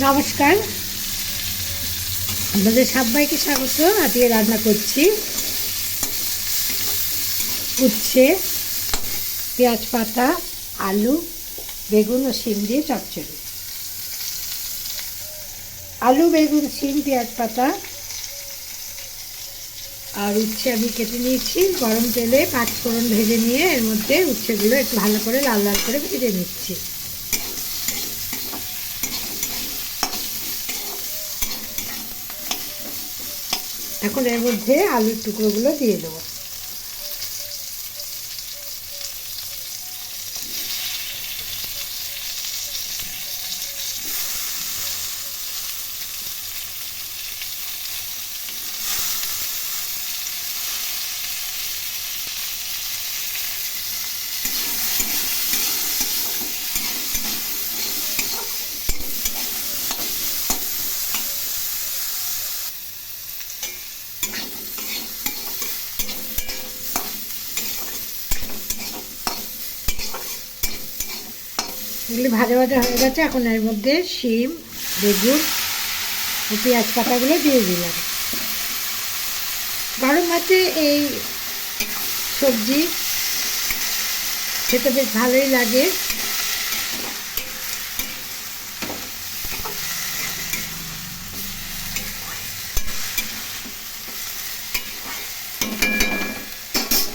নমস্কার, আপনাদের সবাইকে স্বাগত। আজকে রান্না করছি উচ্ছে, পেঁয়াজ পাতা, আলু, বেগুন ও শিম দিয়ে চচ্চড়ি। আলু, বেগুন, শিম, পেঁয়াজ পাতা আর উচ্ছে আমি কেটে নিয়েছি। গরম তেলে পাঁচফোড়ন ভেজে নিয়ে এর মধ্যে উচ্ছেগুলো একটু ভালো করে লাল লাল করে ভেজে নিচ্ছি। এখন এর মধ্যে আলুর টুকরোগুলো দিয়ে দেবো। এগুলি ভাজা ভাজা হয়ে গেছে। এখন এর মধ্যে শিম, বেগুন ও পেঁয়াজ পাতাগুলো দিয়ে দিলাম। গরম ভাতে এই সবজি খেতে বেশ ভালোই লাগে।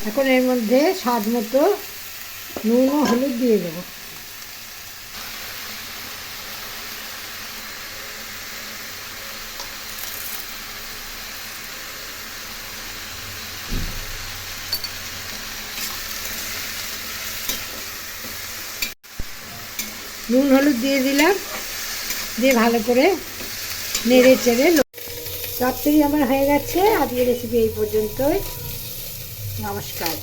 এখন এর মধ্যে স্বাদ মতো নুন ও হলুদ দিয়ে দেবো। নুন হলুদ দিয়ে দিলাম, দিয়ে ভালো করে নেড়ে চেড়ে। চচ্চড়ি আমার হয়ে গেছে। আজকের রেসিপি এই পর্যন্তই। নমস্কার।